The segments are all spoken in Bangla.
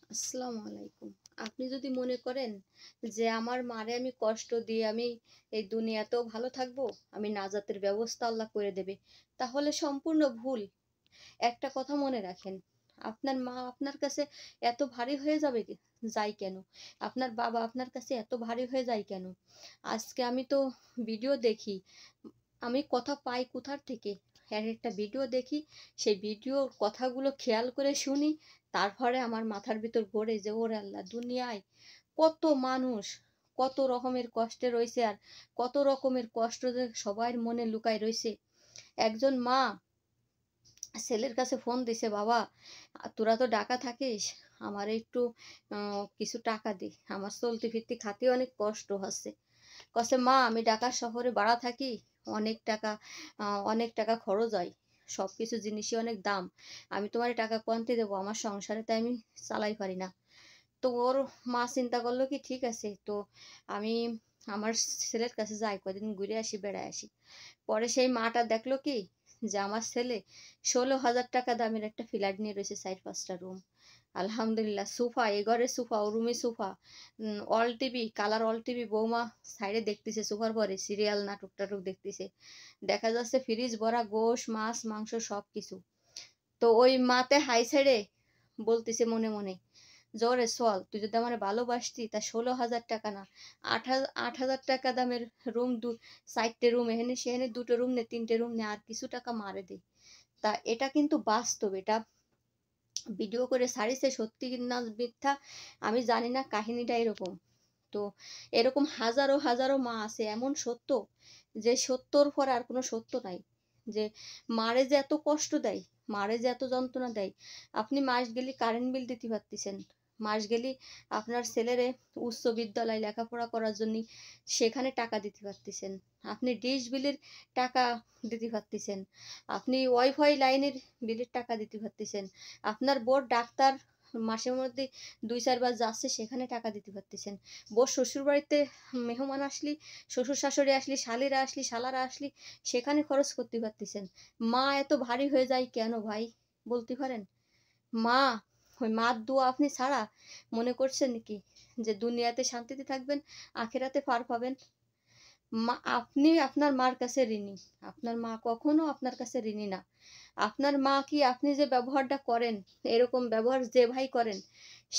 আসসালামু আলাইকুম। আপনি যদি মনে করেন যে আমার মারে আমি কষ্ট দিয়ে আমি এই দুনিয়াতেও ভালো থাকবো, আমি নাজাতের ব্যবস্থা আল্লাহ করে দেবে, তাহলে সম্পূর্ণ ভুল। একটা কথা মনে রাখেন, আপনার মা আপনার কাছে এত ভারী হয়ে যাবে যায় কেন? আপনার বাবা আপনার কাছে এত ভারী হয়ে যায় কেন? আজকে আমি তো ভিডিও দেখি, আমি কথা পাই কোথার থেকে? একটা ভিডিও দেখি, সেই ভিডিওর কথাগুলো খেয়াল করে শুনি, তারপরে আমার মাথার ভিতর ঘোরে যে ওরে আল্লাহ, দুনিয়ায় কত মানুষ কত রকমের কষ্টে রয়েছে, আর কত রকমের কষ্ট যে সবার মনে লুকায় রয়েছে। একজন মা ছেলের কাছে ফোন দিছে, বাবা তোরা তো ঢাকা থাকিস, আমার একটু কিছু টাকা দে, আমার চলতি ফিরতি খাতে অনেক কষ্ট হচ্ছে। কছে মা আমি ঢাকা শহরে ভাড়া থাকি, অনেক টাকা খরচ হয়, সব কিছু জিনিসই অনেক দাম, আমি তোমার টাকা কোনতে দেবো, আমার সংসারে তাই আমি চালাই পারি না। তো ওর মা চিন্তা করলো কি ঠিক আছে, তো আমি আমার ছেলের কাছে যাই, কদিন ঘুরে আসি, বেড়ায় আসি। পরে সেই মাটা দেখলো কি যে আমার ছেলে 16,000 টাকা দামের একটা ফ্ল্যাট নিয়ে রয়েছে, 4-5টা রুম, আলহামদুলিল্লাহ, সোফা, এ ঘরে সোফা, ও রুমে sofa, all TV, colour all TV, বৌমা সাইডে দেখতেছে, সোফার পরে সিরিয়াল নাটক টাটক দেখতেছে, দেখা যাচ্ছে ফ্রিজ ভরা গোশ মাছ মাংস সব কিছু। তো ওই মাতে হাই সাইডে বলতেছে মনে মনে, জোরে চল, তুই যদি আমার ভালোবাসতি তা 16,000 টাকা না, 8,000 টাকা দামের রুম, 4টে রুম এখানে সেখানে, 2টো রুম নে, 3টে রুম নে, আর কিছু টাকা মারে দে। তা এটা কিন্তু বাস্তব, এটা ভিডিও করে ছাড়িছে, সত্যি না মিথ্যা আমি জানি না, কাহিনীটা এরকম। তো এরকম হাজারো হাজারো মা আছে, এমন সত্য যে সত্যর পর আর কোনো সত্য নাই, যে মারে যে এত কষ্ট দেয়, মারে যে এত যন্ত্রণা দেয়। আপনি মাস গেলি কারেন্ট বিল দিতে পারতেছেন, মাস গেলি আপনার ছেলেরে উচ্চ বিদ্যালয় লেখাপড়া করার জন্য সেখানে টাকা দিতে পারতেছেন, আপনি ডিশ বিলের টাকা দিতে পারতেছেন, আপনি ওয়াইফাই লাইনের বিলের টাকা দিতে পারতেছেন, আপনার বোর ডাক্তার মাসের মধ্যে 2-4 বার যাচ্ছে, সেখানে টাকা দিতে পারতেছেন, বোর শ্বশুর বাড়িতে মেহমান আসলি, শ্বশুর শাশুড়ি আসলি, শালিরা আসলি, শালারা আসলি, সেখানে খরচ করতে পারতেছেন। মা এত ভারী হয়ে যায় কেন ভাই, বলতে পারেন? মা, ওই মার দোয়া আপনি ছাড়া মনে করছেন নাকি যে দুনিয়াতে শান্তিতে থাকবেন, আখেরাতে পার পাবেন? মা, আপনি আপনার মার কাছে ঋণী, আপনার মা কখনো আপনার কাছে ঋণী না। আপনার মা কি, আপনি যে ব্যবহারটা করেন, এরকম ব্যবহার যে ভাই করেন,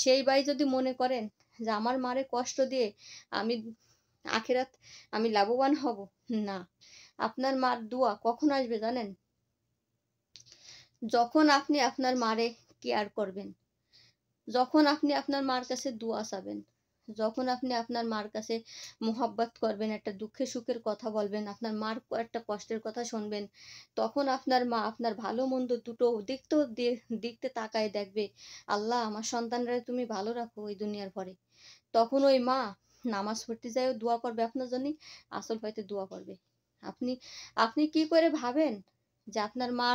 সেই ভাই যদি মনে করেন যে আমার মারে কষ্ট দিয়ে আমি আখেরাত আমি লাভবান হব, না। আপনার মার দোয়া কখন আসবে জানেন? যখন আপনি আপনার মারে কেয়ার করবেন, যখন আপনি আপনার মার কাছে দোয়া চাবেন, যখন আপনি আপনার মার কাছে মোহাব্বত করবেন, একটা দুঃখে সুখের কথা বলবেন, আপনার মার একটা কষ্টের কথা শুনবেন, তখন আপনার মা আপনার ভালো মন্দ দুটো দিক তো দিকতে তাকায় দেখবে, আল্লাহ আমার সন্তানরা তুমি ভালো রাখো ওই দুনিয়ার পরে। তখন ওই মা নামাজ পড়তে যায়ও দোয়া করবে আপনার জন্য, আসল হয়তো দোয়া করবে। আপনি আপনি কি করে ভাবেন যে আপনার মা,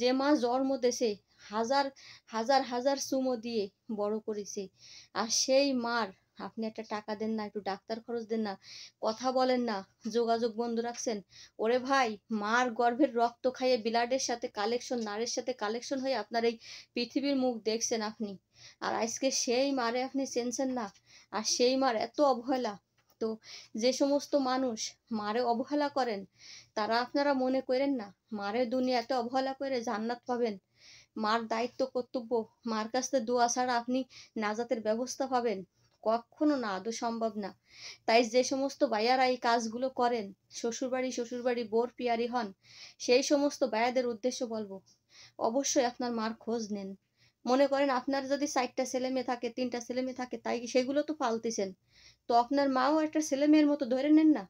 যে মা জন্ম দিয়েছে, হাজার হাজার হাজার চুমো দিয়ে বড় করেছে, আর সেই মার আপনি একটা টাকা দেন না, একটু ডাক্তার খরচ দেন না, কথা বলেন না, যোগাযোগ বন্ধ রাখছেন। ওরে ভাই, মার গর্ভের রক্ত খাইয়ে ব্লাডের সাথে কালেকশন, নারের সাথে কালেকশন হয়ে আপনার এই পৃথিবীর মুখ দেখছেন আপনি, আর আজকে সেই মারে আপনি চেনছেন না, আর সেই মার এত অবহেলা। তো যে সমস্ত মানুষ মারে অবহেলা করেন, তারা আপনারা মনে করেন না মারে দুনিয়াতে অবহেলা করে জান্নাত পাবেন? মার দায়িত্ব কর্তব্য, মার কাছ থেকে দোয়া ছাড়া আপনি নাজাতের ব্যবস্থা পাবেন? কখনো না, আদৌ সম্ভব না। তাই যে সমস্ত ভাইয়ারা এই কাজগুলো করেন, শ্বশুরবাড়ি বোর পিয়ারি হন, সেই সমস্ত ভাইয়াদের উদ্দেশ্য বলবো, অবশ্যই আপনার মার খোঁজ নেন। মনে করেন আপনার যদি 4টা ছেলে মেয়ে থাকে, 3টা ছেলে মেয়ে থাকে, তাই সেগুলো তো পালতেছেন, তো আপনার মাও একটা ছেলে মেয়ের মতো ধরে নেন না,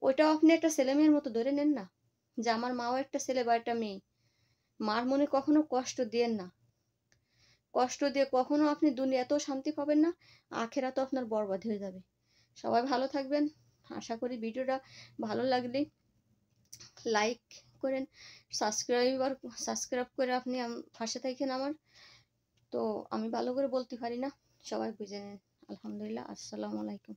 ওইটাও আপনি একটা ছেলে মেয়ের মতো ধরে নেন না, যে আমার মাও একটা ছেলে বা একটা মেয়ে। মার মনে কখনো কষ্ট দিয়েন না, কষ্ট দিয়ে কখনো আপনি দুনিয়াতেও শান্তি পাবেন না, আখেরাতেও আপনার বরবাদ হয়ে যাবে। সবাই ভালো থাকবেন। আশা করি ভিডিওটা ভালো লাগলে লাইক করেন, সাবস্ক্রাইব করে আপনি পাশে থাকেন আমার। তো আমি ভালো করে বলতে পারি না, সবাই বুঝে নেন। আলহামদুলিল্লাহ, আসসালামু আলাইকুম।